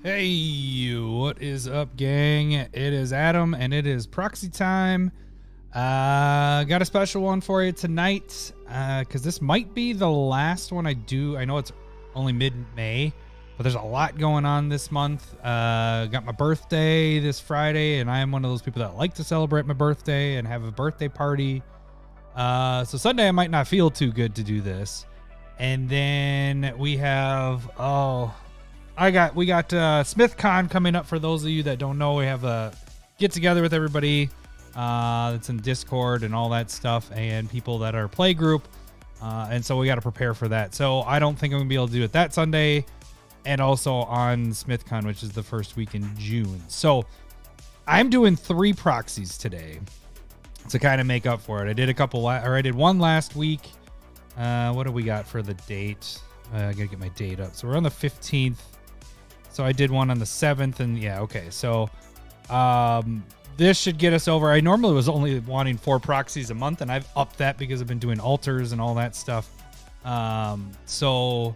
Hey, what is up, gang? It is Adam, and it is Proxy Time. Got a special one for you tonight, because this might be the last one I do. I know it's only mid-May, but there's a lot going on this month. Got my birthday this Friday, and I am one of those people that like to celebrate my birthday and have a birthday party. So Sunday I might not feel too good to do this. And then we have, we got SmithCon coming up. For those of you that don't know, we have a get together with everybody that's in Discord and all that stuff, and people that are play group, and so we got to prepare for that. So I don't think I'm gonna be able to do it that Sunday, and also on SmithCon, which is the first week in June. So I'm doing 3 proxies today to kind of make up for it. I did a couple, or I did one last week. What do we got for the date? I gotta get my date up. So we're on the 15th. So I did one on the 7th, and yeah, okay. So this should get us over. I normally was only wanting 4 proxies a month, and I've upped that because I've been doing altars and all that stuff. So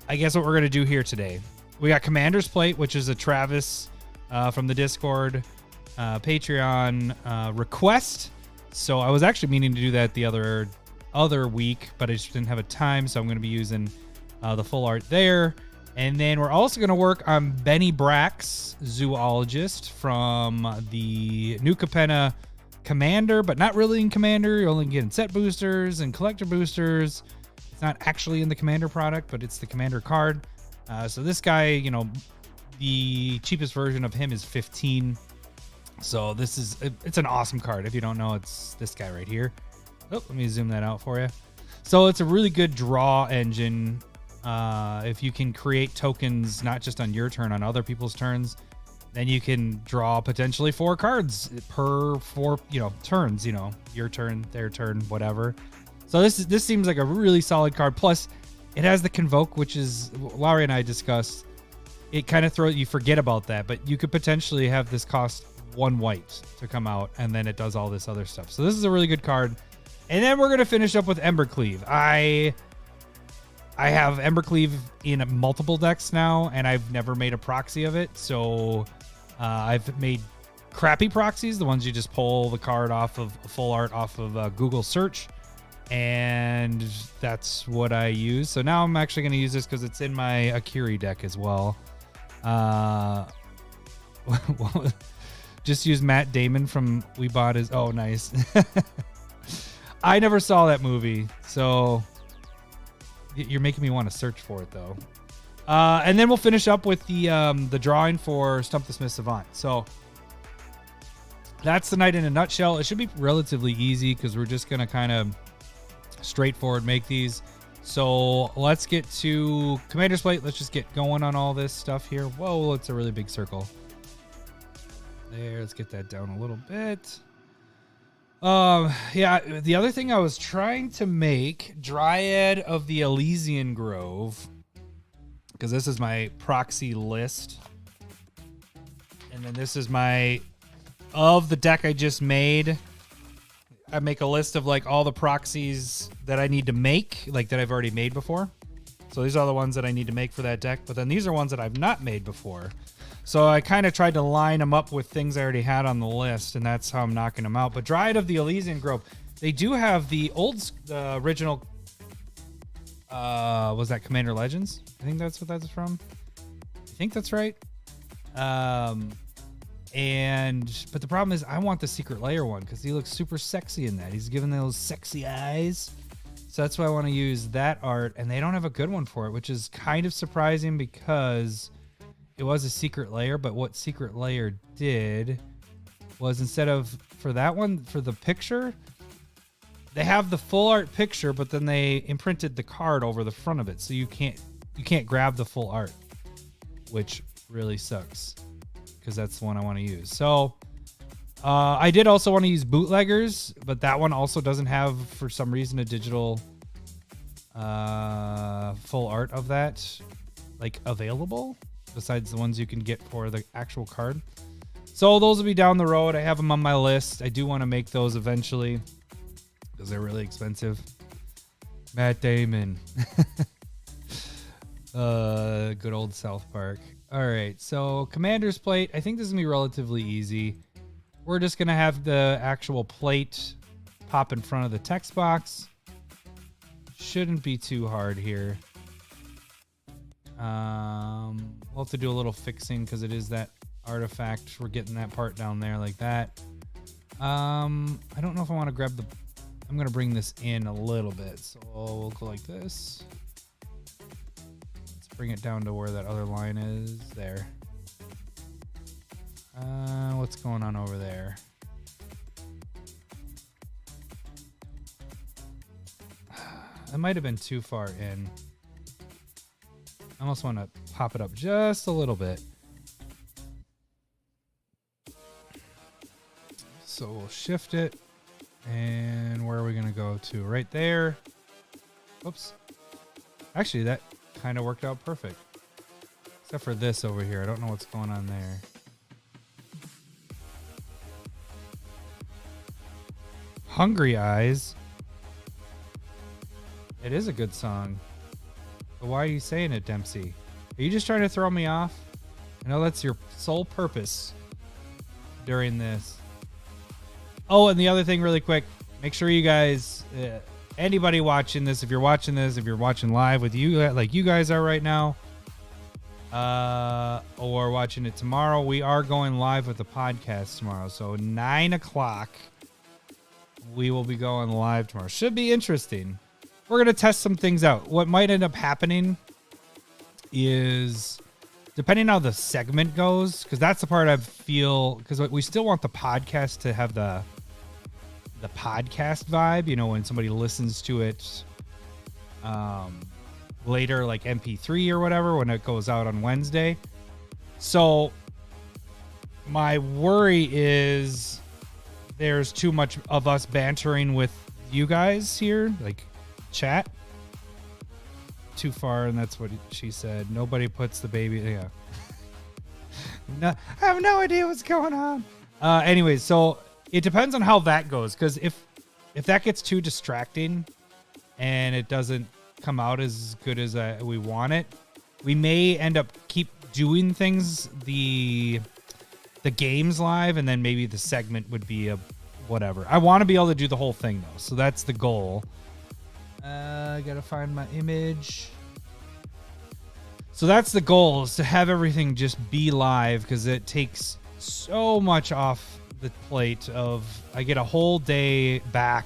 I guess what we're gonna do here today, we got Commander's Plate, which is a Travis from the Discord Patreon request. So I was actually meaning to do that the other week, but I just didn't have a time, so I'm going to be using the full art there. And then we're also going to work on Bennie Bracks, Zoologist, from the new Capenna Commander, but not really in Commander. You're only getting set boosters and collector boosters. It's not actually in the Commander product, but it's the Commander card. So this guy, you know, the cheapest version of him is 15. So it's an awesome card. If you don't know, it's this guy right here. Oh, let me zoom that out for you. So it's a really good draw engine. If you can create tokens, not just on your turn, on other people's turns, then you can draw potentially 4 cards per 4, turns, your turn, their turn, whatever. So this seems like a really solid card. Plus it has the Convoke, which is, Laurie and I discussed, it kind of you forget about that, but you could potentially have this cost 1 white to come out, and then it does all this other stuff. So this is a really good card. And then we're going to finish up with Ember Cleave. I have Ember Cleave in multiple decks now, and I've never made a proxy of it. So I've made crappy proxies, the ones you just pull the card off of full art off of Google search. And that's what I use. So now I'm actually going to use this because it's in my Akiri deck as well. Just use Matt Damon from We Bought His... Oh, nice. I never saw that movie, so you're making me want to search for it, though. And then we'll finish up with the drawing for Stump The Smith Savant. So that's the night in a nutshell. It should be relatively easy because we're just going to kind of straightforward make these. So let's get to Commander's Plate. Let's just get going on all this stuff here. Whoa, it's a really big circle. There, let's get that down a little bit. Yeah, the other thing I was trying to make, Dryad of the Elysian Grove, because this is my proxy list. And then this is of the deck I just made. I make a list of like all the proxies that I need to make, like that I've already made before. So these are the ones that I need to make for that deck, but then these are ones that I've not made before. So I kind of tried to line them up with things I already had on the list, and that's how I'm knocking them out. But Dryad of the Elysian Grove, they do have the original, was that Commander Legends? I think that's what that's from. I think that's right. But the problem is I want the Secret Lair one because he looks super sexy in that. He's giving those sexy eyes. So that's why I want to use that art, and they don't have a good one for it, which is kind of surprising because it was a Secret Lair, but what Secret Lair did was instead of, for that one, for the picture, they have the full art picture, but then they imprinted the card over the front of it. So you can't grab the full art, which really sucks because that's the one I want to use. So I did also want to use Bootleggers, but that one also doesn't have, for some reason, a digital full art of that like available, besides the ones you can get for the actual card. So those will be down the road. I have them on my list. I do want to make those eventually because they're really expensive. Matt Damon. Good old South Park. All right, so Commander's plate. I think this is going to be relatively easy. We're just going to have the actual plate pop in front of the text box. Shouldn't be too hard here. We'll have to do a little fixing because it is that artifact. We're getting that part down there like that. I don't know if I want to grab the... I'm going to bring this in a little bit. So we'll go like this. Bring it down to where that other line is. There. What's going on over there? That might have been too far in. I almost want to pop it up just a little bit. So we'll shift it. And where are we going to go to? Right there. Oops. Actually, that kind of worked out perfect. Except for this over here. I don't know what's going on there. Hungry Eyes. It is a good song. But why are you saying it, Dempsey? Are you just trying to throw me off? I know that's your sole purpose during this. Oh, and the other thing really quick. Make sure you guys... anybody watching this, if you're watching live with you, like you guys are right now, or watching it tomorrow, we are going live with the podcast tomorrow. So 9 o'clock, we will be going live tomorrow. Should be interesting. We're going to test some things out. What might end up happening is, depending on how the segment goes, because that's the part I feel, because we still want the podcast to have the podcast vibe, you know, when somebody listens to it later, like MP3 or whatever, when it goes out on Wednesday. So my worry is there's too much of us bantering with you guys here, like chat. Too far, and that's what she said. Nobody puts the baby. Yeah. No, I have no idea what's going on. Anyways, so it depends on how that goes, because if that gets too distracting and it doesn't come out as good as we want it, we may end up keep doing things the games live, and then maybe the segment would be a whatever. I want to be able to do the whole thing though, so that's the goal. I gotta find my image. So that's the goal, is to have everything just be live, because it takes so much off the plate of I get a whole day back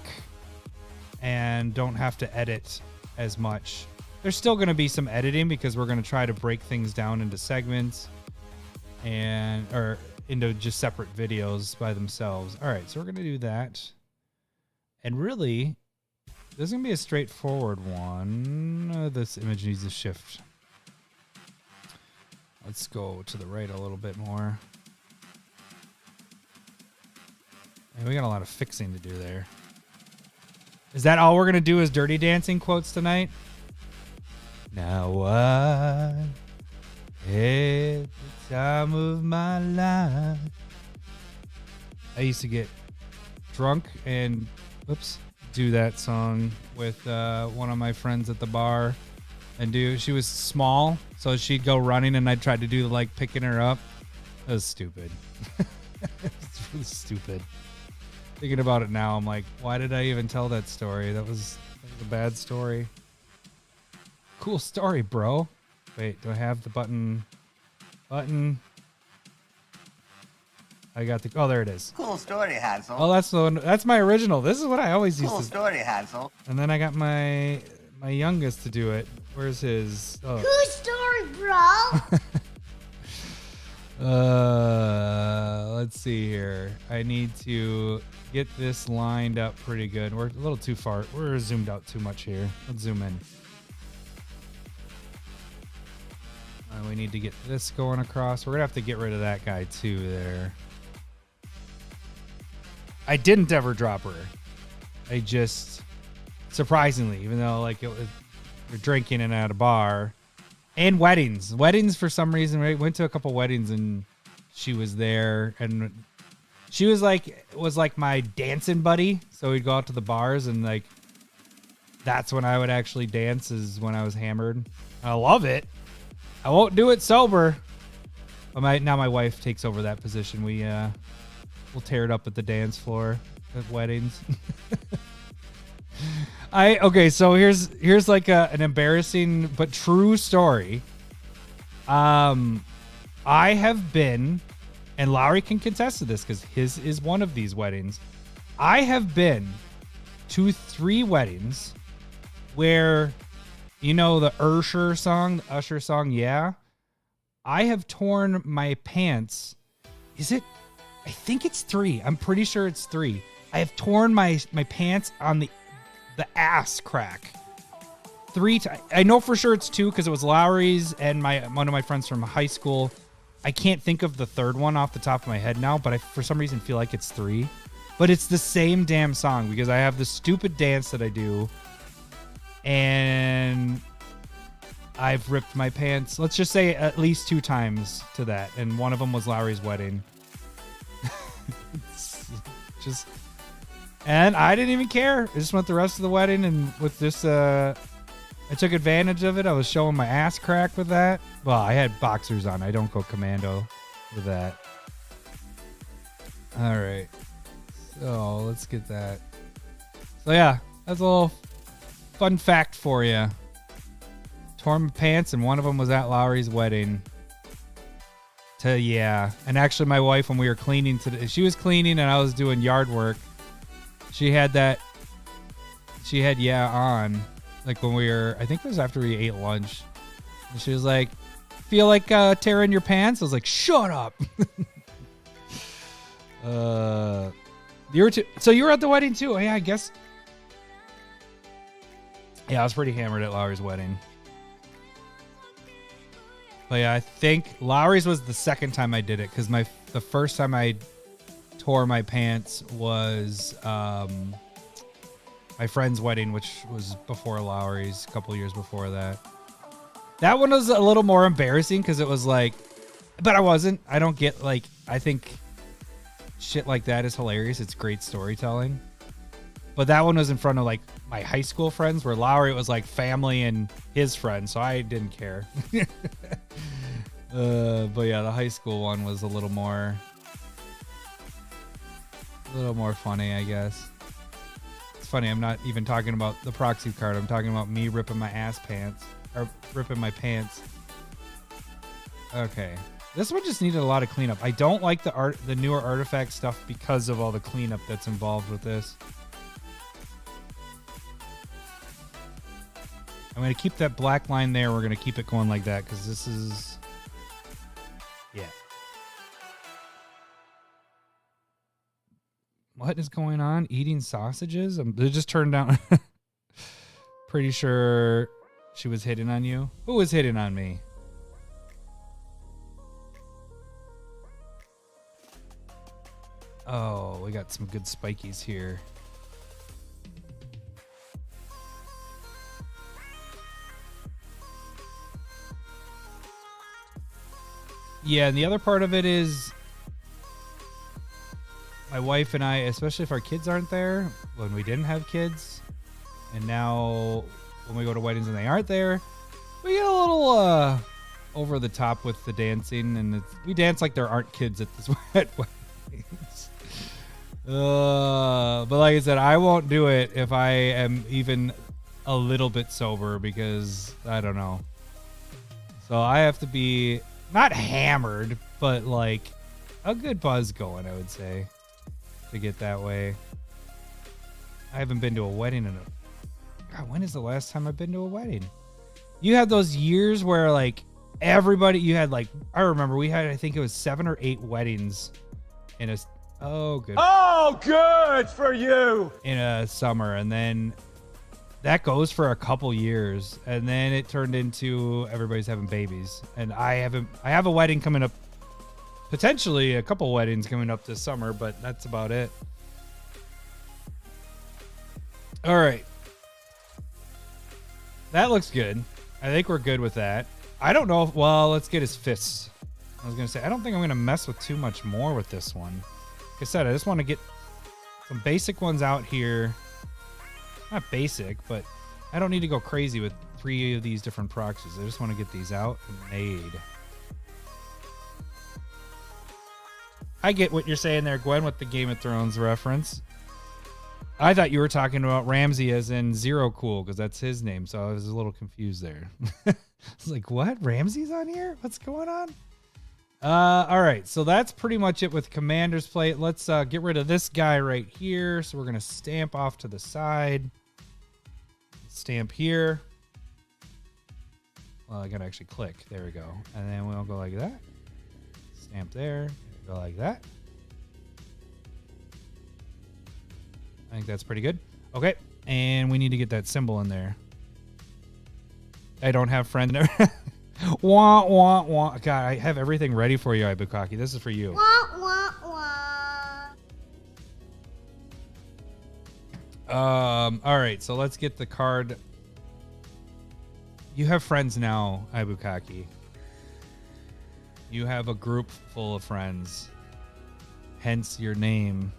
and don't have to edit as much. There's still going to be some editing because we're going to try to break things down into segments or into just separate videos by themselves. All right, so we're going to do that. And really, this is going to be a straightforward one. This image needs to shift. Let's go to the right a little bit more. And we got a lot of fixing to do there. Is that all we're going to do is Dirty Dancing quotes tonight? Now what at the time of my life. I used to get drunk and, do that song with one of my friends at the bar. And she was small, so she'd go running and I'd try to do like picking her up. That was stupid. It's really stupid. Thinking about it now, I'm like, why did I even tell that story? That was a bad story. Cool story, bro. Wait, do I have the button? Button. I got the... Oh, there it is. Cool story, Hansel. Oh, that's the one. That's my original. This is what I always used to... Cool story, Hansel. And then I got my youngest to do it. Where's his? Oh. Cool story, bro. Let's see here. I need to get this lined up pretty good. We're a little too far. We're zoomed out too much here. Let's zoom in. We need to get this going across. We're going to have to get rid of that guy too there. I didn't ever drop her. I just, surprisingly, even though like we're drinking and at a bar and weddings. Weddings for some reason. We went to a couple weddings and she was there and she was like my dancing buddy. So we'd go out to the bars and like that's when I would actually dance, is when I was hammered. I love it. I won't do it sober. But now my wife takes over that position. We'll tear it up at the dance floor at weddings. Okay, so here's like an embarrassing but true story. I have been, and Lowry can contest to this because his is one of these weddings. I have been to 3 weddings where, you know, the Usher song, yeah. I have torn my pants. Is it? I think it's 3. I'm pretty sure it's 3. I have torn my pants on the ass crack 3 times. I know for sure it's 2 because it was Lowry's and one of my friends from high school. I can't think of the third one off the top of my head now, but I for some reason feel like it's 3. But it's the same damn song because I have this stupid dance that I do, and I've ripped my pants, let's just say at least 2 times to that, and one of them was Lowry's wedding. And I didn't even care. I just went the rest of the wedding, and with this, I took advantage of it. I was showing my ass crack with that. Well, I had boxers on. I don't go commando with that. All right. So let's get that. So yeah, that's a little fun fact for you. Torn my pants, and one of them was at Lowry's wedding. Yeah. And actually, my wife, when we were cleaning today, she was cleaning and I was doing yard work. She had on, like when we were, I think it was after we ate lunch. And she was like, feel like tearing your pants? I was like, shut up. So you were at the wedding too? Oh, yeah, I guess. Yeah, I was pretty hammered at Lowry's wedding. But yeah, I think Lowry's was the second time I did it because the first time I tore my pants was my friend's wedding, which was before Lowry's, a couple years before that. That one was a little more embarrassing because it was like, but I wasn't. I don't get like, I think shit like that is hilarious. It's great storytelling. But that one was in front of like my high school friends, where Lowry was like family and his friends, so I didn't care. But yeah, the high school one was a little more funny, I guess. It's funny, I'm not even talking about the proxy card. I'm talking about me ripping my ripping my pants. Okay. This one just needed a lot of cleanup. I don't like the newer artifact stuff because of all the cleanup that's involved with this. I'm going to keep that black line there. We're going to keep it going like that because this is... Yeah. What is going on? Eating sausages? They just turned down. Pretty sure she was hitting on you. Who was hitting on me? Oh, we got some good spikies here. Yeah, and the other part of it is my wife and I, especially if our kids aren't there, when we didn't have kids, and now when we go to weddings and they aren't there, we get a little over the top with the dancing, and we dance like there aren't kids at this weddings. But like I said, I won't do it if I am even a little bit sober because I don't know. So I have to be not hammered, but like a good buzz going, I would say, to get that way. I haven't been to a wedding in God, when is the last time I've been to a wedding? You had those years where like everybody, you had like, I remember we had, I think it was 7 or 8 weddings in a, oh good for you, in a summer. And then that goes for a couple years, and then it turned into everybody's having babies. And I have a wedding coming up, potentially a couple weddings coming up this summer, but that's about it. All right. That looks good. I think we're good with that. I don't know if, well, let's get his fists. I was going to say, I don't think I'm going to mess with too much more with this one. Like I said, I just want to get some basic ones out here. Not basic, but I don't need to go crazy with 3 of these different proxies. I just want to get these out and made. I get what you're saying there, Gwen, with the Game of Thrones reference. I thought you were talking about Ramsey as in Zero Cool, because that's his name, so I was a little confused there. I was like, what? Ramsey's on here? What's going on? All right, so that's pretty much it with Commander's Plate. Let's get rid of this guy right here. So we're going to stamp off to the side. Stamp here. Well, I got to actually click. There we go. And then we'll go like that. Stamp there. Go like that. I think that's pretty good. Okay, and we need to get that symbol in there. I don't have friend there. Wah, wah, wah. God, I have everything ready for you, Ibukaki. This is for you. Wah, wah, wah. All right, so let's get the card. You have friends now, Ibukaki. You have a group full of friends. Hence your name.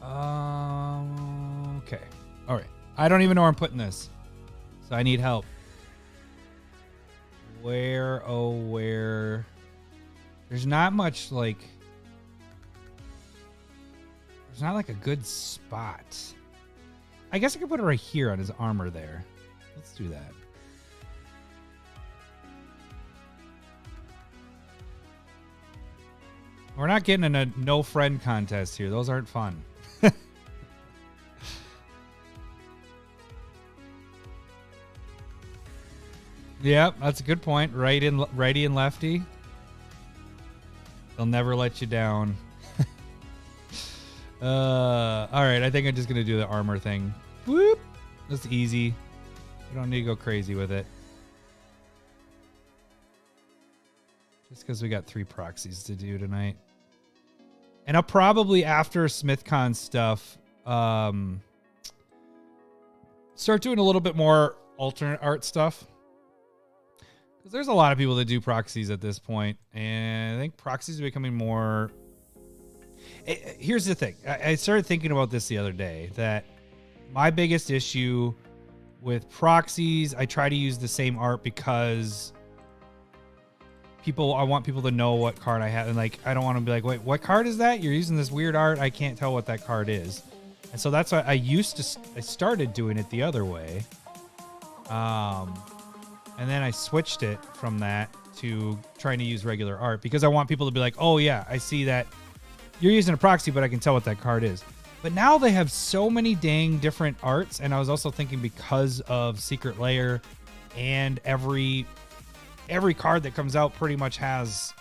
Okay. All right. I don't even know where I'm putting this, so I need help. Where? Oh, where? There's not much like. There's not like a good spot. I guess I could put it right here on his armor there. Let's do that. We're not getting in a no friend contest here. Those aren't fun. Yep, that's a good point. Righty and lefty. They'll never let you down. All right, I think I'm just gonna do the armor thing. Whoop! That's easy. We don't need to go crazy with it. Just because we got 3 proxies to do tonight. And I'll probably, after SmithCon stuff, start doing a little bit more alternate art stuff. Because there's a lot of people that do proxies at this point, and I think proxies are becoming more... Here's the thing. I started thinking about this the other day, that my biggest issue with proxies, I try to use the same art because I want people to know what card I have. And like, I don't want to be like, wait, what card is that? You're using this weird art. I can't tell what that card is. And so that's why I started doing it the other way. And then I switched it from that to trying to use regular art because I want people to be like, oh yeah, I see that you're using a proxy, but I can tell what that card is. But now they have so many dang different arts. And I was also thinking because of Secret Lair and every card that comes out pretty much has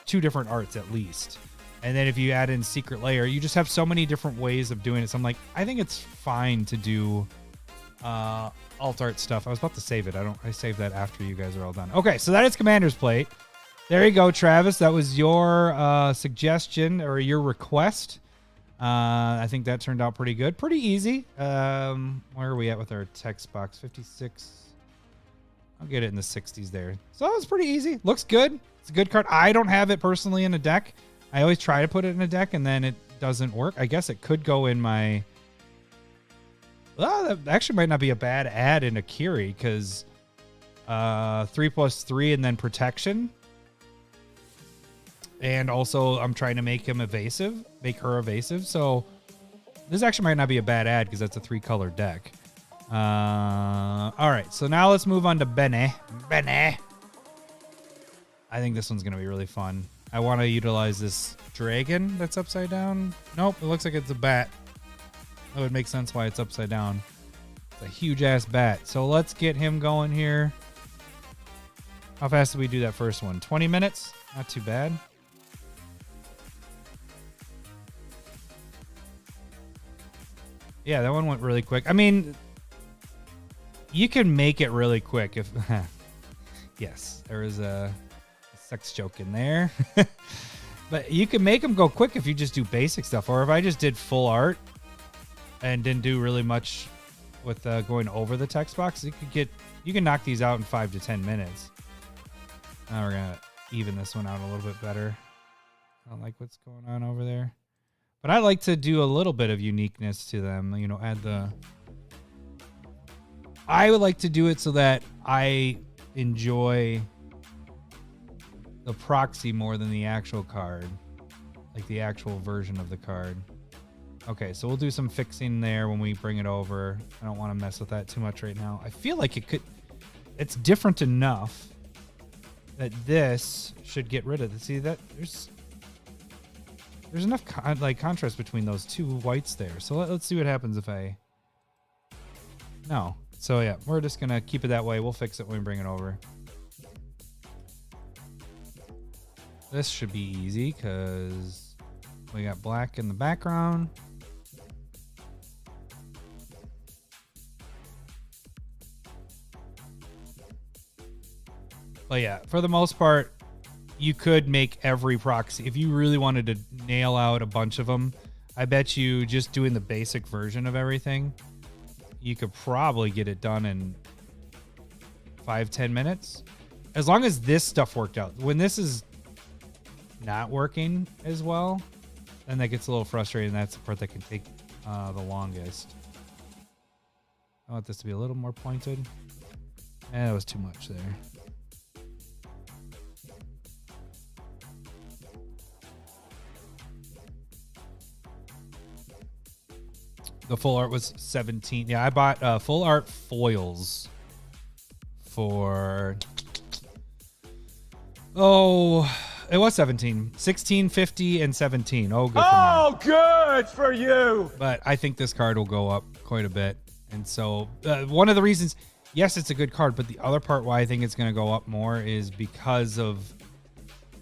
2 different arts at least. And then if you add in Secret Lair, you just have so many different ways of doing it. So I'm like, I think it's fine to do alt art stuff. I was about to save it. I saved that after you guys are all done. Okay, so that is Commander's Plate. There you go, Travis. That was your suggestion or your request. I think that turned out pretty good. Pretty easy. Where are we at with our text box? 56. I'll get it in the 60s there. So that was pretty easy. Looks good. It's a good card. I don't have it personally in a deck. I always try to put it in a deck and then it doesn't work. I guess it could go in my... Well, that actually might not be a bad add in Akiri because 3+3 and then protection. And also I'm trying to make her evasive. So this actually might not be a bad add because that's a 3-color deck. All right, so now let's move on to Bennie. I think this one's going to be really fun. I want to utilize this dragon that's upside down. Nope, it looks like it's a bat. That would make sense why it's upside down. It's a huge-ass bat. So let's get him going here. How fast did we do that first one? 20 minutes? Not too bad. Yeah, that one went really quick. I mean, you can make it really quick if... Yes, there was a sex joke in there. But you can make them go quick if you just do basic stuff. Or if I just did full art and didn't do really much with going over the text box, you can knock these out in 5 to 10 minutes. Now we're gonna even this one out a little bit better. I don't like what's going on over there, but I like to do a little bit of uniqueness to them. You know, I would like to do it so that I enjoy the proxy more than the actual card. Like the actual version of the card. Okay, so we'll do some fixing there when we bring it over. I don't want to mess with that too much right now. I feel like it could... It's different enough that this should get rid of it. See that? There's enough contrast between those two whites there. So let's see what happens if I... No. So yeah, we're just going to keep it that way. We'll fix it when we bring it over. This should be easy because we got black in the background. But yeah, for the most part, you could make every proxy. If you really wanted to nail out a bunch of them, I bet you just doing the basic version of everything, you could probably get it done in 5-10 minutes. As long as this stuff worked out. When this is not working as well, then that gets a little frustrating. That's the part that can take the longest. I want this to be a little more pointed. That was too much there. The full art was 17. Yeah, I bought full art foils for... Oh, it was 17. 16, 50, and 17. Oh, good for me. Oh, good for you. But I think this card will go up quite a bit. And so one of the reasons, yes, it's a good card, but the other part why I think it's going to go up more is because of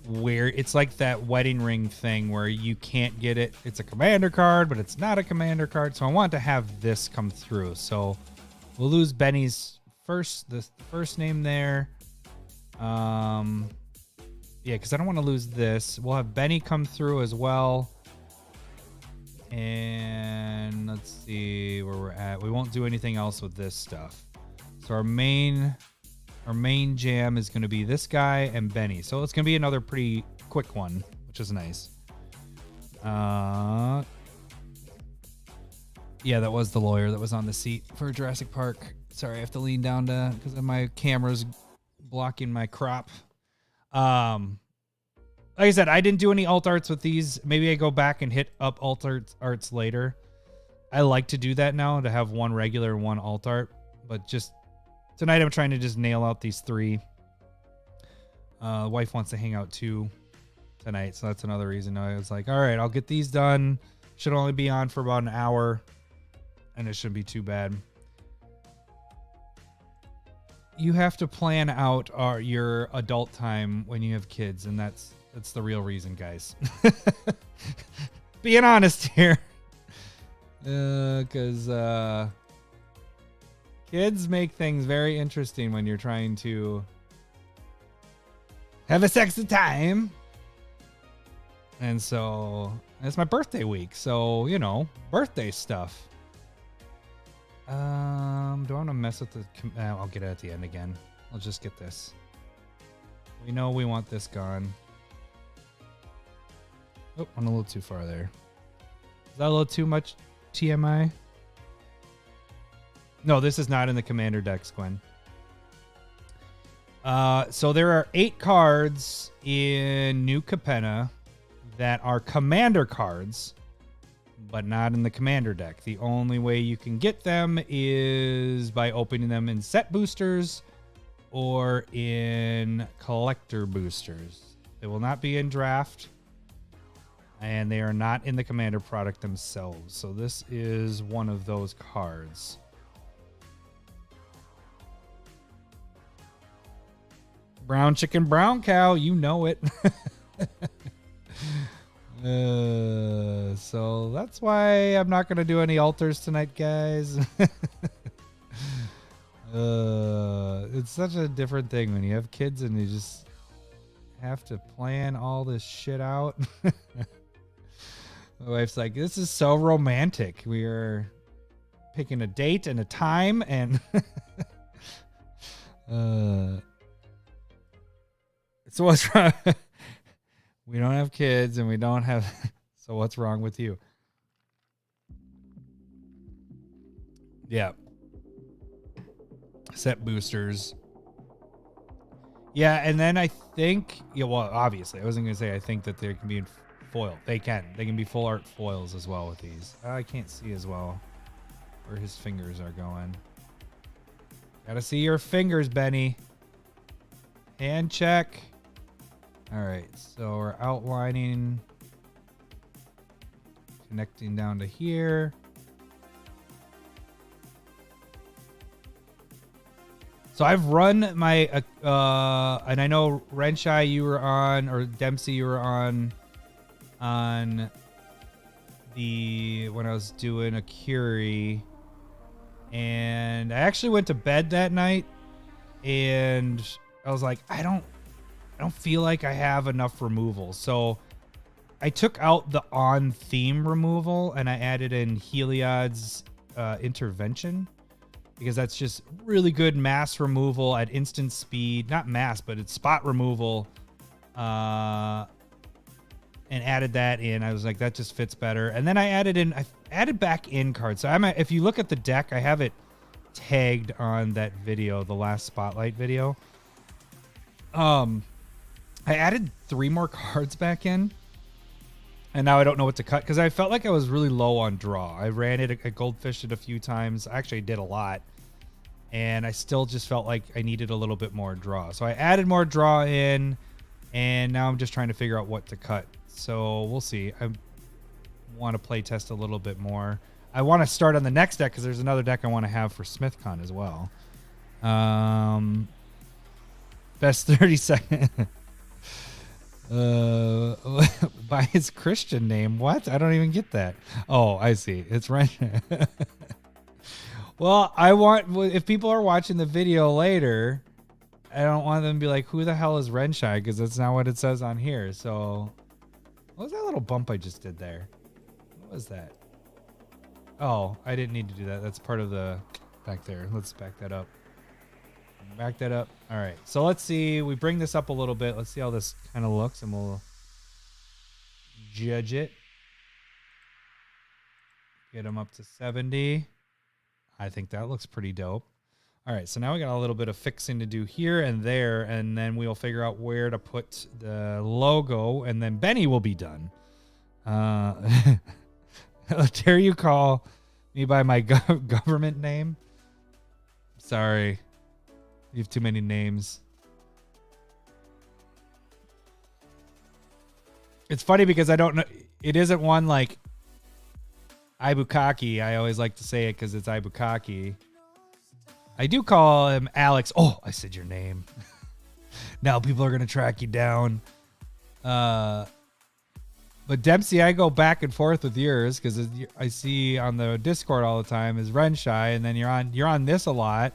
where it's like that wedding ring thing where you can't get it. It's a commander card, but it's not a commander card. So I want to have this come through. So we'll lose Benny's first name there. Yeah, because I don't want to lose this. We'll have Benny come through as well. And let's see where we're at. We won't do anything else with this stuff. So our main jam is going to be this guy and Benny. So it's going to be another pretty quick one, which is nice. Yeah, that was the lawyer that was on the seat for Jurassic Park. Sorry, I have to lean down because my camera's blocking my crop. Like I said, I didn't do any alt arts with these. Maybe I go back and hit up alt arts later. I like to do that now, to have one regular and one alt art. But just tonight I'm trying to just nail out these three. Wife wants to hang out too tonight, so that's another reason. I was like, all right, I'll get these done. Should only be on for about an hour, and it shouldn't be too bad. You have to plan out your adult time when you have kids, and that's the real reason, guys. Being honest here. Because kids make things very interesting when you're trying to have a sexy time. And so, it's my birthday week, so, you know, birthday stuff. Do I want to mess with the... I'll get it at the end again. I'll just get this. We know we want this gone. Oh, I'm a little too far there. Is that a little too much TMI? No, this is not in the commander decks, Gwen. So there are 8 cards in New Capenna that are commander cards, but not in the commander deck. The only way you can get them is by opening them in set boosters or in collector boosters. They will not be in draft, and they are not in the commander product themselves. So this is one of those cards. Brown chicken, brown cow, you know it. So that's why I'm not going to do any altars tonight, guys. It's such a different thing when you have kids and you just have to plan all this shit out. My wife's like, this is so romantic. We are picking a date and a time and so what's wrong? We don't have kids and we don't have... So what's wrong with you? Yeah. Set boosters. Yeah, and then I think, yeah, well, obviously, I wasn't going to say I think that they can be in foil. They can. They can be full art foils as well with these. I can't see as well where his fingers are going. Gotta see your fingers, Benny. Hand check. All right, so we're outlining, connecting down to here. So I've run my, and I know Renshai you were on, or Dempsey you were on the, when I was doing a Curie. And I actually went to bed that night and I was like, I don't feel like I have enough removal. So I took out the on theme removal and I added in Heliod's intervention. Because that's just really good mass removal at instant speed. Not mass, but it's spot removal. And added that in. I was like, that just fits better. And then I added back in cards. So if you look at the deck, I have it tagged on that video, the last Spotlight video. I added 3 more cards back in. And now I don't know what to cut because I felt like I was really low on draw. I ran it, I goldfished it a few times. Actually, I did a lot. And I still just felt like I needed a little bit more draw. So I added more draw in, and now I'm just trying to figure out what to cut. So we'll see. I want to play test a little bit more. I want to start on the next deck because there's another deck I want to have for SmithCon as well. Best 30 second. By his Christian name. What? I don't even get that. Oh, I see. It's right. Well, if people are watching the video later, I don't want them to be like, who the hell is Renshai? Because that's not what it says on here. So what was that little bump I just did there? What was that? Oh, I didn't need to do that. That's part of the back there. Let's back that up. Back that up. All right. So let's see. We bring this up a little bit. Let's see how this kind of looks and we'll judge it. Get them up to 70. I think that looks pretty dope. All right. So now we got a little bit of fixing to do here and there, and then we'll figure out where to put the logo, and then Benny will be done. Dare you call me by my government name? Sorry. You have too many names. It's funny because I don't know. It isn't one like Ibukaki. I always like to say it because it's Ibukaki. I do call him Alex. Oh, I said your name. Now people are going to track you down. But Dempsey, I go back and forth with yours because I see on the Discord all the time is Renshai, and then you're on this a lot,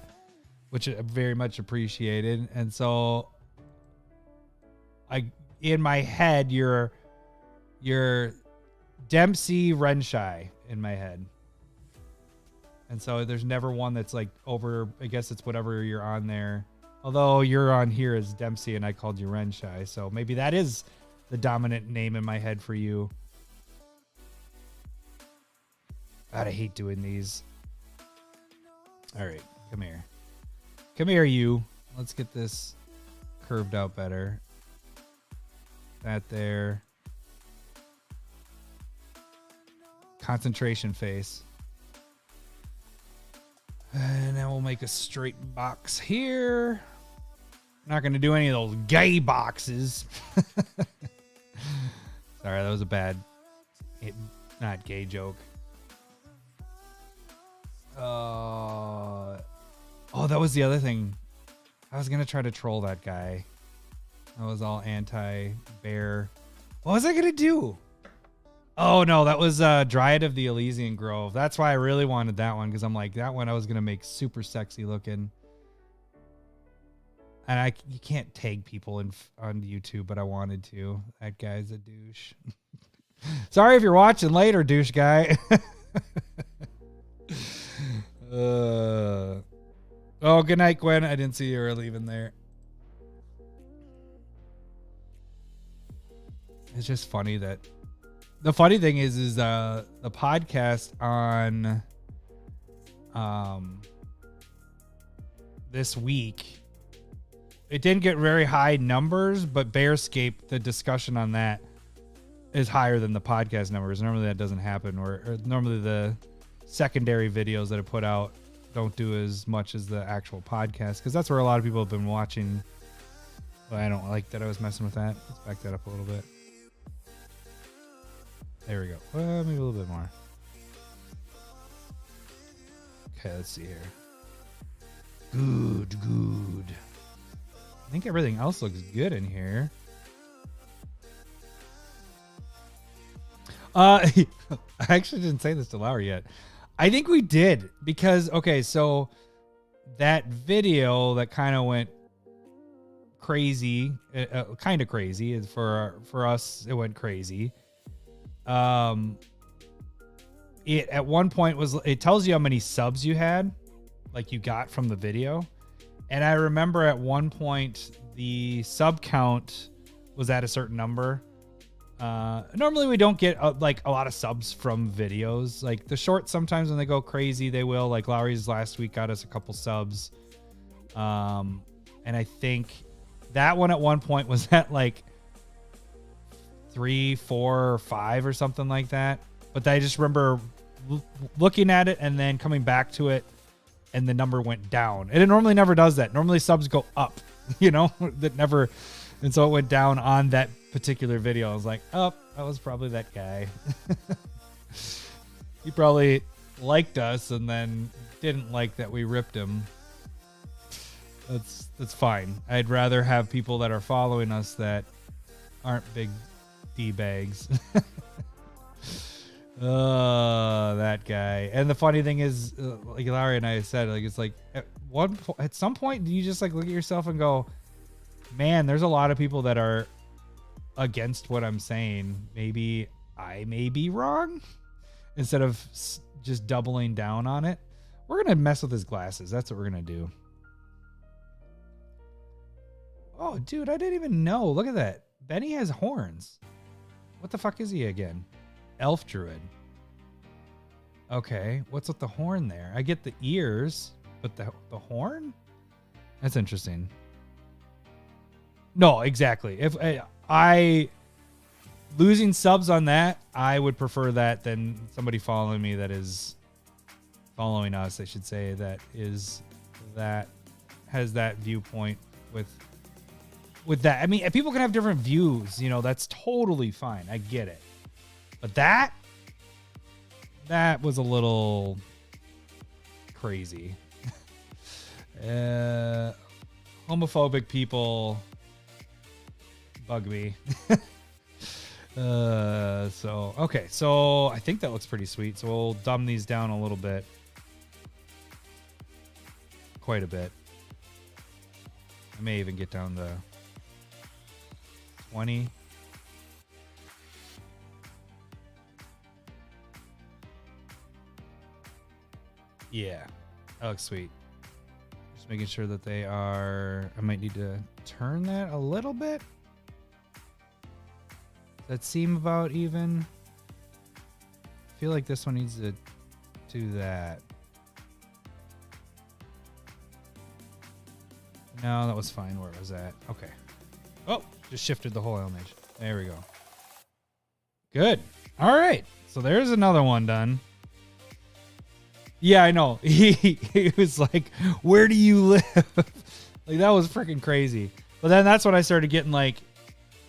which I very much appreciated. And so in my head, you're Dempsey Renshai in my head. And so there's never one that's like over, I guess it's whatever you're on there. Although you're on here as Dempsey and I called you Renshai. So maybe that is the dominant name in my head for you. God, I hate doing these. All right, come here. Come here, you. Let's get this curved out better. That there. Concentration face. And then we'll make a straight box here. Not going to do any of those gay boxes. Sorry, that was a bad, not gay joke. Oh, that was the other thing. I was going to try to troll that guy. I was all anti-bear. What was I going to do? Oh, no, that was Dryad of the Elysian Grove. That's why I really wanted that one, because I'm like, that one I was going to make super sexy looking. And you can't tag people on YouTube, but I wanted to. That guy's a douche. Sorry if you're watching later, douche guy. Oh, good night, Gwen. I didn't see you were leaving there. It's just funny that the funny thing is the podcast on this week it didn't get very high numbers, but Bearscape, the discussion on that is higher than the podcast numbers. Normally that doesn't happen, or normally the secondary videos that are put out don't do as much as the actual podcast, because that's where a lot of people have been watching. But I don't like that I was messing with that. Let's back that up a little bit. There we go. Maybe a little bit more. Okay, let's see here. Good. I think everything else looks good in here. I actually didn't say this to Lowry yet. I think we did, because, okay, so that video that kind of went crazy, kind of crazy for us, it went crazy. It at one point it tells you how many subs you had, like you got from the video. And I remember at one point the sub count was at a certain number. Normally we don't get like a lot of subs from videos. Like the shorts, sometimes when they go crazy, they will. Like Lowry's last week got us a couple subs. And I think that one at one point was at like 3, 4, or 5 or something like that. But I just remember looking at it and then coming back to it, and the number went down. And it normally never does that. Normally subs go up, you know, that never. And so it went down on that particular video. I was like, oh, that was probably that guy. He probably liked us and then didn't like that we ripped him. That's fine. I'd rather have people that are following us that aren't big D-bags. That guy. And the funny thing is, like Larry and I said, like, it's like at some point, do you just like look at yourself and go, man, there's a lot of people that are against what I'm saying. Maybe I may be wrong, instead of just doubling down on it. We're going to mess with his glasses. That's what we're going to do. Oh, dude, I didn't even know. Look at that. Benny has horns. What the fuck is he again? Elf Druid. Okay, what's with the horn there? I get the ears, but the horn? That's interesting. No, exactly. If I losing subs on that, I would prefer that than somebody following me that is following us, I should say, that has that viewpoint with that. I mean, people can have different views, you know, that's totally fine. I get it. But that was a little crazy. Homophobic people bug me. Okay, so I think that looks pretty sweet. So we'll dumb these down a little bit. Quite a bit. I may even get down to 20. Yeah, that looks sweet. Just making sure that they are... I might need to turn that a little bit. Does that seem about even? I feel like this one needs to do that. No, that was fine where it was at. Okay. Oh, just shifted the whole image. There we go. Good. All right. So there's another one done. Yeah, I know. He was like, where do you live? Like, that was freaking crazy. But then that's when I started getting like,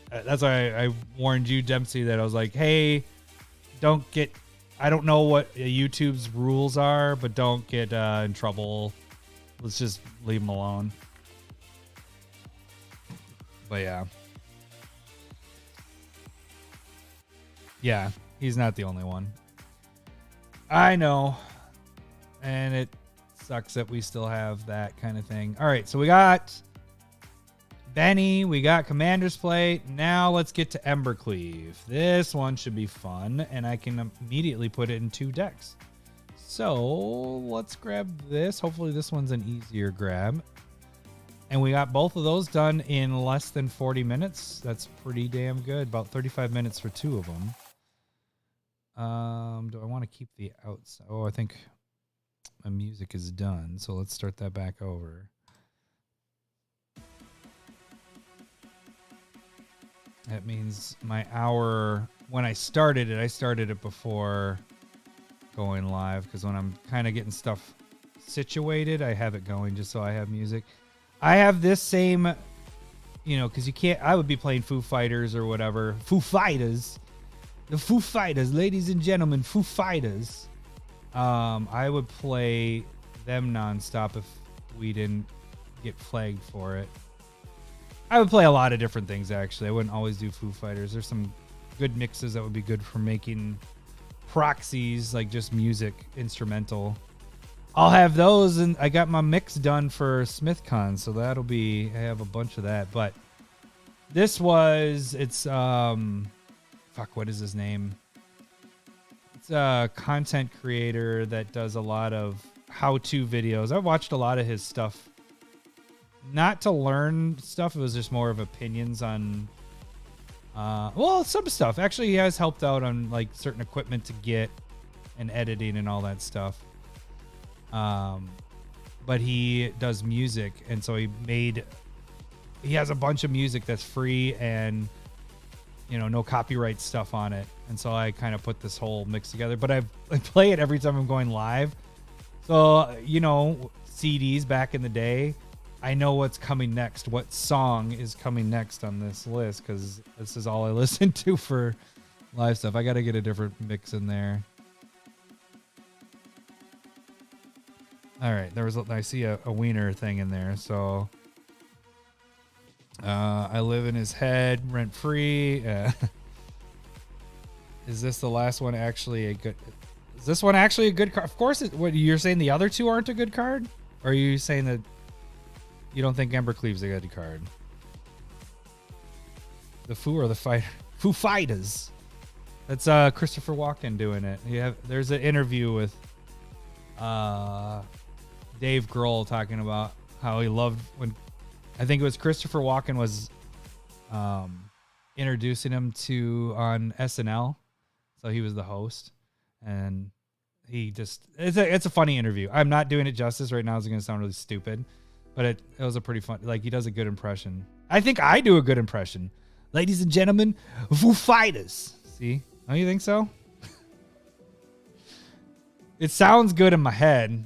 that's why I warned you, Dempsey, that I was like, hey, I don't know what YouTube's rules are, but don't get in trouble. Let's just leave them alone. But yeah. Yeah, he's not the only one. I know. And it sucks that we still have that kind of thing. All right, so we got Benny, we got Commander's Plate. Now let's get to Ember Cleave. This one should be fun, and I can immediately put it in 2 decks. So let's grab this. Hopefully this one's an easier grab. And we got both of those done in less than 40 minutes. That's pretty damn good. About 35 minutes for 2 of them. Do I want to keep the outside? Oh, I think my music is done. So let's start that back over. That means my hour, when I started it before going live, because when I'm kind of getting stuff situated, I have it going just so I have music. I have this same, you know, because you can't, I would be playing Foo Fighters or whatever. Foo Fighters. The Foo Fighters, ladies and gentlemen, Foo Fighters. I would play them nonstop if we didn't get flagged for it. I would play a lot of different things, actually. I wouldn't always do Foo Fighters. There's some good mixes that would be good for making proxies, like just music, instrumental. I'll have those, and I got my mix done for SmithCon, so that'll be, I have a bunch of that. But this was, it's, fuck, what is his name? It's a content creator that does a lot of how-to videos. I've watched a lot of his stuff. Not to learn stuff, it was just more of opinions on, well, some stuff. Actually, he has helped out on like certain equipment to get and editing and all that stuff. But he does music, and so he has a bunch of music that's free and, you know, no copyright stuff on it. And so I kind of put this whole mix together, but I play it every time I'm going live. So, you know, CDs back in the day, I know what's coming next, what song is coming next on this list, because this is all I listen to for live stuff. I got to get a different mix in there. All right, I see a wiener thing in there, so I live in his head, rent free. Is this the last one actually a good? Is this one actually a good card? Of course. What you're saying, the other two aren't a good card, or are you saying that you don't think Ember Cleave's a good card? The Foo or the Fight? Foo Fighters. That's Christopher Walken doing it. There's an interview with Dave Grohl talking about how he loved when, I think it was Christopher Walken was introducing him on SNL. So he was the host, and he just, it's a funny interview. I'm not doing it justice right now. It's going to sound really stupid, but it was a pretty fun, like he does a good impression. I think I do a good impression. Ladies and gentlemen, Foo Fighters. See? Don't you think so? It sounds good in my head.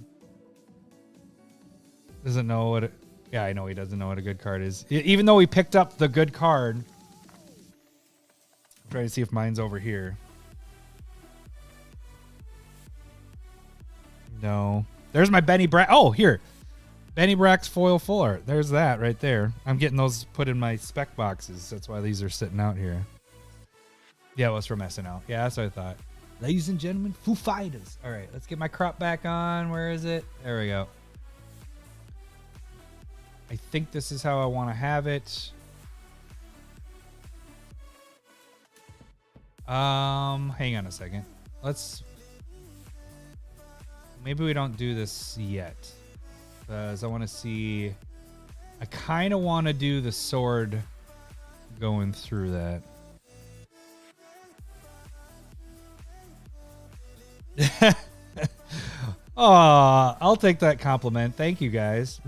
Doesn't know what it, yeah, I know he doesn't know what a good card is. Even though he picked up the good card. I'm trying to see if mine's over here. No. There's my Bennie Bracks. Oh, here. Bennie Bracks foil full art. There's that right there. I'm getting those put in my spec boxes. That's why these are sitting out here. Yeah, it was from SNL. Yeah, that's what I thought. Ladies and gentlemen, Foo Fighters. All right, let's get my crop back on. Where is it? There we go. I think this is how I want to have it. Hang on a second. Maybe we don't do this yet, because I want to see, I kind of want to do the sword going through that. Oh, I'll take that compliment. Thank you, guys.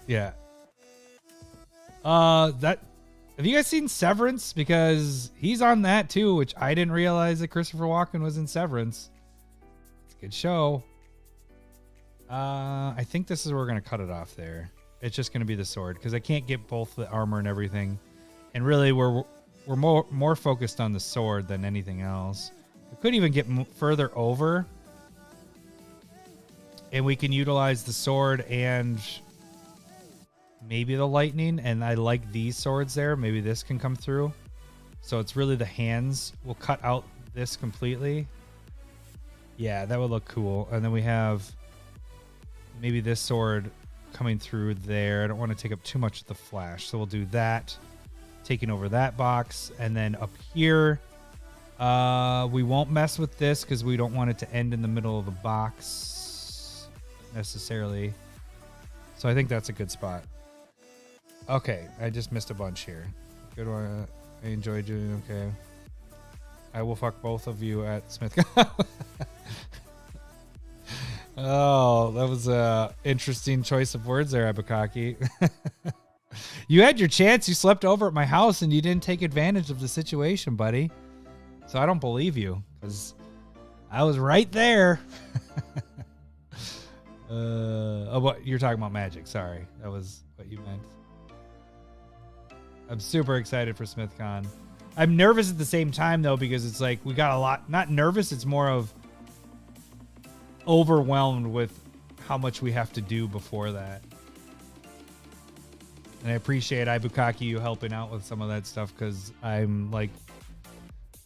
Yeah. Have you guys seen Severance? Because he's on that too, which I didn't realize that Christopher Walken was in Severance. It's a good show. I think this is where we're gonna cut it off there. It's just gonna be the sword, because I can't get both the armor and everything, and really we're more focused on the sword than anything else. We could even get further over, and we can utilize the sword and maybe the lightning. And I like these swords there. Maybe this can come through. So it's really the hands. We'll cut out this completely. Yeah, that would look cool. And then we have maybe this sword coming through there. I don't want to take up too much of the flash, so we'll do that, taking over that box. And then up here, we won't mess with this because we don't want it to end in the middle of the box necessarily. So I think that's a good spot. Okay, I just missed a bunch here. Good one. I enjoyed doing okay. I will fuck both of you at Smith. Oh, that was a interesting choice of words there, Abukaki. You had your chance. You slept over at my house and you didn't take advantage of the situation, buddy. So I don't believe you because I was right there. Oh, what you're talking about magic. Sorry. That was what you meant. I'm super excited for SmithCon. I'm nervous at the same time though, because it's like we got a lot, not nervous. It's more of overwhelmed with how much we have to do before that. And I appreciate Ibukaki you helping out with some of that stuff because I'm like,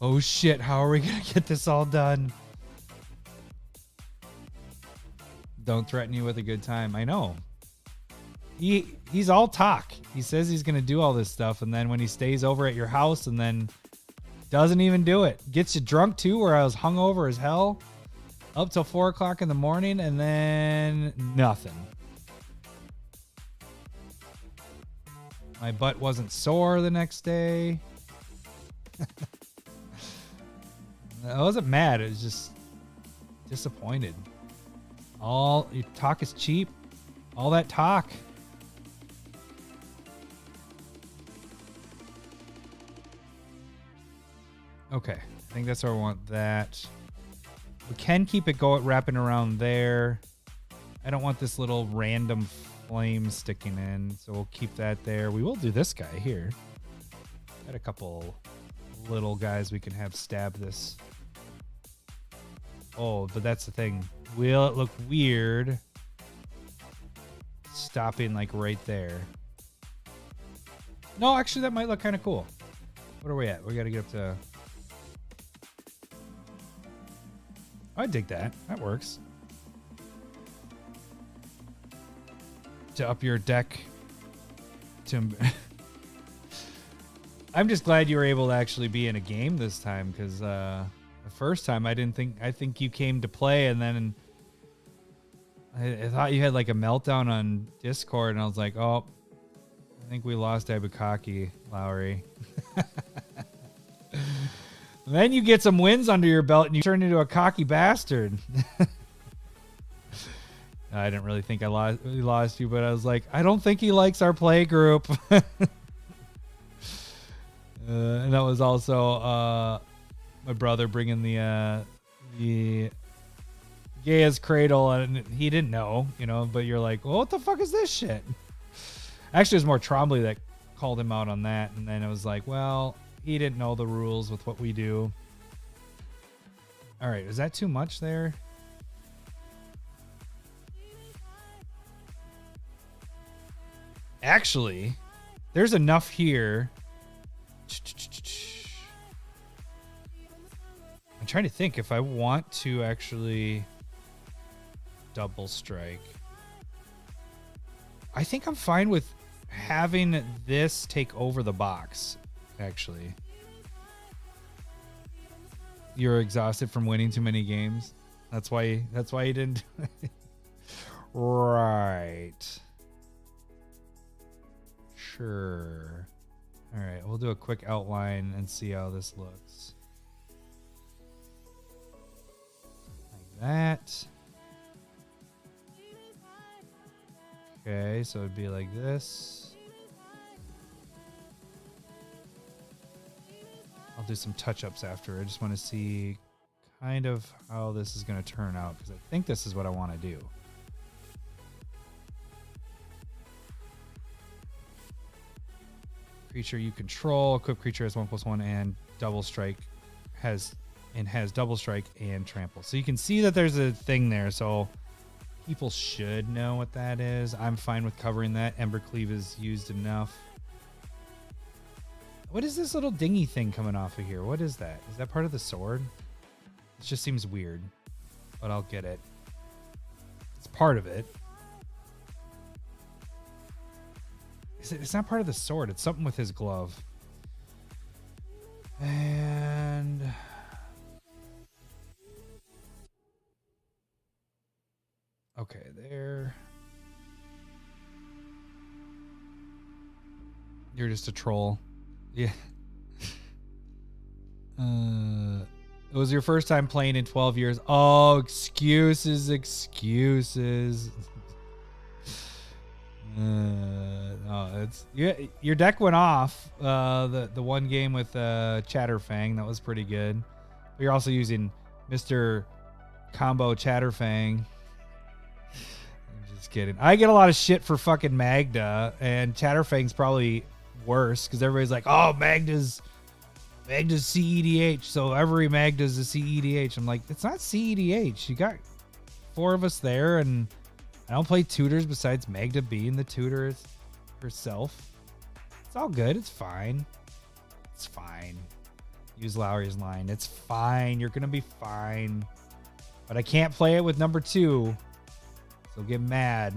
oh shit, how are we going to get this all done? Don't threaten you with a good time. I know. He's all talk. He says he's going to do all this stuff. And then when he stays over at your house and then doesn't even do it. Gets you drunk too, where I was hungover as hell. Up till 4 o'clock in the morning and then nothing. My butt wasn't sore the next day. I wasn't mad. It was just disappointed. All your talk is cheap. All that talk. Okay. I think that's where I want that. We can keep it going, wrapping around there. I don't want this little random flame sticking in, so we'll keep that there. We will do this guy here. Got a couple little guys we can have stab this. Oh, but that's the thing. Will it look weird stopping like right there? No, actually that might look kind of cool. What are we at? We got to get up to... I dig that. That works. To up your deck. To I'm just glad you were able to actually be in a game this time because the first time I think you came to play and then I thought you had like a meltdown on Discord and I was like, oh, I think we lost Ibukaki, Lowry. Then you get some wins under your belt and you turn into a cocky bastard. I didn't really think I lost you, but I was like, I don't think he likes our play group. And that was also my brother bringing the Gaia's Cradle, and he didn't know, but you're like, well, what the fuck is this shit? Actually, it was more Trombley that called him out on that, and then it was like, well, he didn't know the rules with what we do. All right, is that too much there? Actually, there's enough here. I'm trying to think if I want to actually double strike. I think I'm fine with having this take over the box. Actually, you're exhausted from winning too many games. That's why you didn't. Right. Sure. All right, we'll do a quick outline and see how this looks. Like that. Okay, so it'd be like this. I'll do some touch-ups after. I just want to see kind of how this is going to turn out because I think this is what I want to do. Creature you control, equip creature has 1/1 and double strike has double strike and trample. So you can see that there's a thing there. So people should know what that is. I'm fine with covering that. Ember Cleave is used enough. What is this little dingy thing coming off of here? What is that? Is that part of the sword? It just seems weird, but I'll get it. It's part of it. It's not part of the sword. It's something with his glove. And... okay, there. You're just a troll. Yeah. It was your first time playing in 12 years. Oh, excuses. No, it's your deck went off. The one game with Chatterfang, that was pretty good. But you're also using Mr. Combo Chatterfang. I'm just kidding. I get a lot of shit for fucking Magda, and Chatterfang's probably worse because everybody's like, "Oh, Magda's CEDH, so every Magda's a CEDH." I'm like, it's not CEDH. You got 4 of us there, and I don't play tutors besides Magda being the tutor herself. It's all good. It's fine. It's fine. Use Lowry's line. It's fine. You're going to be fine. But I can't play it with number 2. So get mad.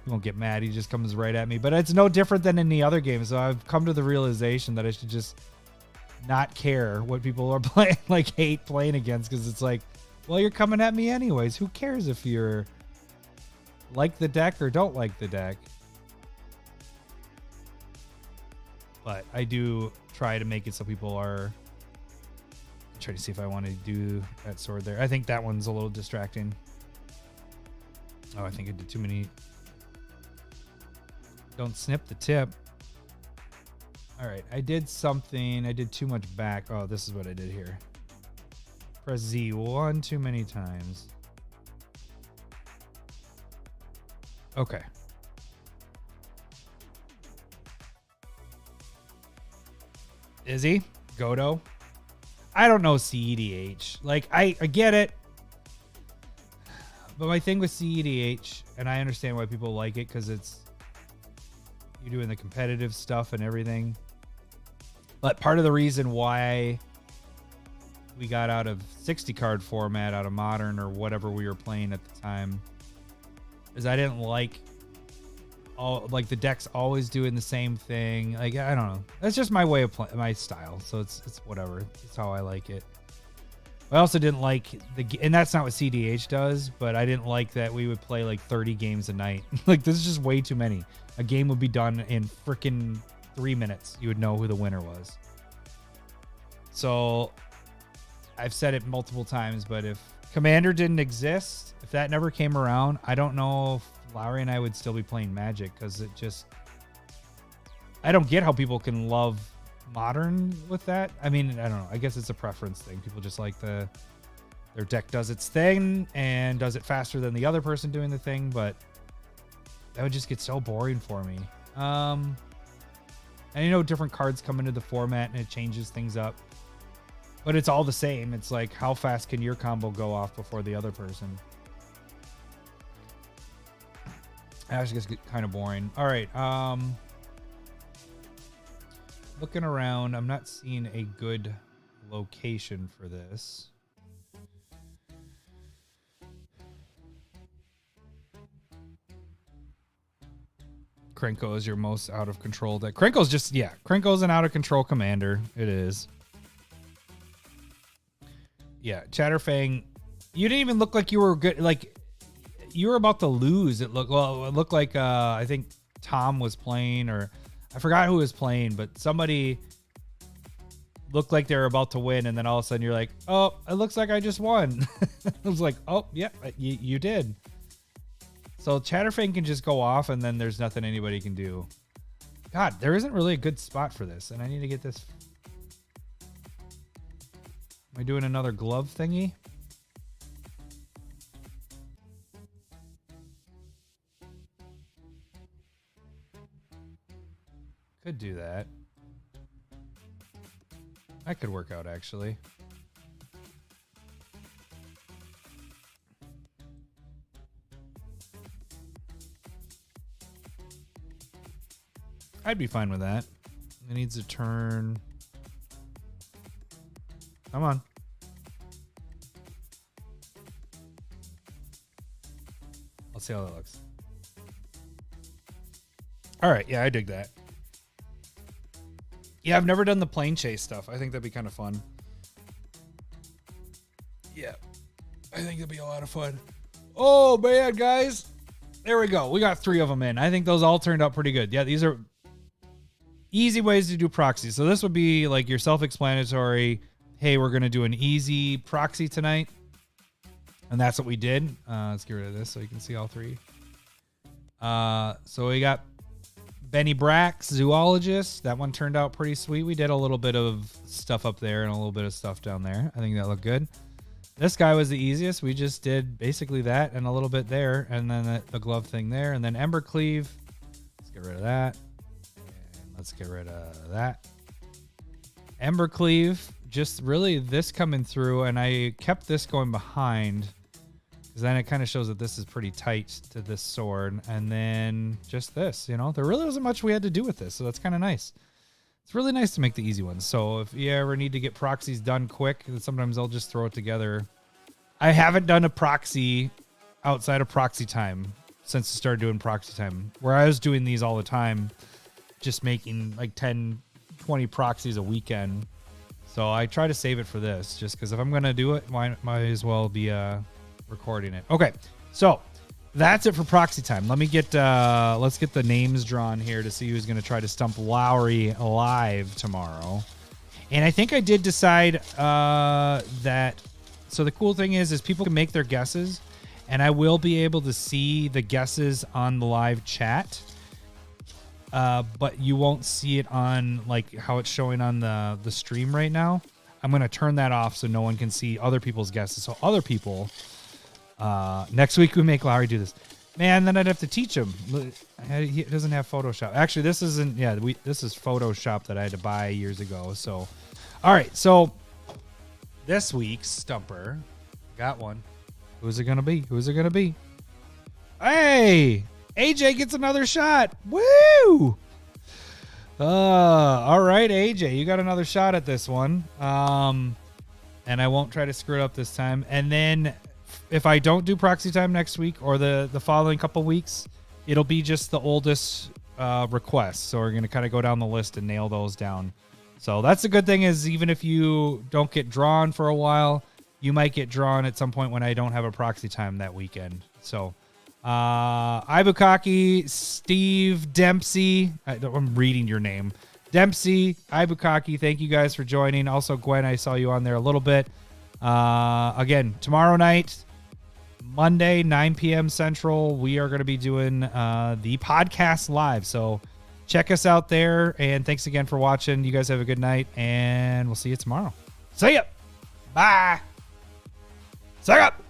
He won't get mad. He just comes right at me. But it's no different than in the other games. So I've come to the realization that I should just not care what people are playing, like hate playing against, because it's like, well, you're coming at me anyways. Who cares if you're like the deck or don't like the deck? But I do try to make it so people are trying to see if I want to do that sword there. I think that one's a little distracting. Oh, I think I did too many. Don't snip the tip. All right, I did something. I did too much back. Oh, this is what I did here. Press Z one too many times. Okay. Izzy, Godo. I don't know CEDH. Like, I get it. But my thing with CEDH, and I understand why people like it, because it's you're doing the competitive stuff and everything. But part of the reason why we got out of 60 card format, out of Modern or whatever we were playing at the time, is I didn't like the decks always doing the same thing. Like, I don't know. That's just my way of playing, my style. So it's whatever. It's how I like it. I also didn't like and that's not what CDH does, but I didn't like that we would play like 30 games a night. Like, this is just way too many. A game would be done in freaking 3 minutes. You would know who the winner was. So I've said it multiple times, but if Commander didn't exist, if that never came around, I don't know if Lowry and I would still be playing Magic, because it just, I don't get how people can love Modern with that. I mean, I don't know. I guess it's a preference thing. People just like their deck does its thing and does it faster than the other person doing the thing, but that would just get so boring for me. And different cards come into the format and it changes things up, but it's all the same. It's like, how fast can your combo go off before the other person? It actually gets kind of boring. All right. Looking around, I'm not seeing a good location for this. Krenko is your most out of control deck. Krenko's just, yeah, Krenko's an out of control commander. It is. Yeah, Chatterfang, you didn't even look like you were good. Like, you were about to lose. It looked like I think Tom was playing, or I forgot who was playing, but somebody looked like they were about to win, and then all of a sudden you're like, oh, it looks like I just won. I was like, oh, yeah, you did. So Chatterfang can just go off, and then there's nothing anybody can do. God, there isn't really a good spot for this, and I need to get this. Am I doing another glove thingy? Could do that. That could work out, actually. I'd be fine with that. It needs a turn. Come on. I'll see how that looks. All right. Yeah, I dig that. Yeah, I've never done the plane chase stuff. I think that'd be kind of fun. Yeah, I think it'd be a lot of fun. Oh, man, guys. There we go. We got 3 of them in. I think those all turned out pretty good. Yeah, these are easy ways to do proxies. So this would be like your self-explanatory, hey, we're going to do an easy proxy tonight. And that's what we did. Let's get rid of this so you can see all three. So we got Bennie Bracks, Zoologist. That one turned out pretty sweet. We did a little bit of stuff up there and a little bit of stuff down there. I think that looked good. This guy was the easiest. We just did basically that and a little bit there, and then the glove thing there, and then Ember Cleave. Let's get rid of that. And let's get rid of that. Ember Cleave, just really this coming through, and I kept this going behind because then it kind of shows that this is pretty tight to this sword, and then just this, you know, there really wasn't much we had to do with this, so that's kind of nice. It's really nice to make the easy ones. So if you ever need to get proxies done quick, sometimes I'll just throw it together. I haven't done a proxy outside of Proxy Time since I started doing Proxy Time, where I was doing these all the time, just making like 10, 20 proxies a weekend. So I try to save it for this, just because if I'm going to do it, might as well be recording it. Okay, so that's it for Proxy Time. Let me get let's get the names drawn here to see who's going to try to stump Lowry live tomorrow. And I think I did decide that. So the cool thing is people can make their guesses, and I will be able to see the guesses on the live chat. But you won't see it on like how it's showing on the stream right now. I'm going to turn that off so no one can see other people's guesses. So other people. Next week we make Lowry do this. Man, then I'd have to teach him. He doesn't have Photoshop. Actually, this isn't. Yeah, this is Photoshop that I had to buy years ago. So, all right. So this week's stumper, got one. Who's it gonna be? Who's it gonna be? Hey, AJ gets another shot. Woo! All right, AJ, you got another shot at this one. And I won't try to screw it up this time. And then, if I don't do Proxy Time next week or the following couple weeks, it'll be just the oldest requests. So we're going to kind of go down the list and nail those down. So that's the good thing is even if you don't get drawn for a while, you might get drawn at some point when I don't have a Proxy Time that weekend. So Ibukaki, Steve, Dempsey. I'm reading your name. Dempsey, Ibukaki, thank you guys for joining. Also, Gwen, I saw you on there a little bit. Again, tomorrow night, Monday, 9 p.m. Central, we are going to be doing the podcast live. So check us out there. And thanks again for watching. You guys have a good night, and we'll see you tomorrow. See ya. Bye. Suck up.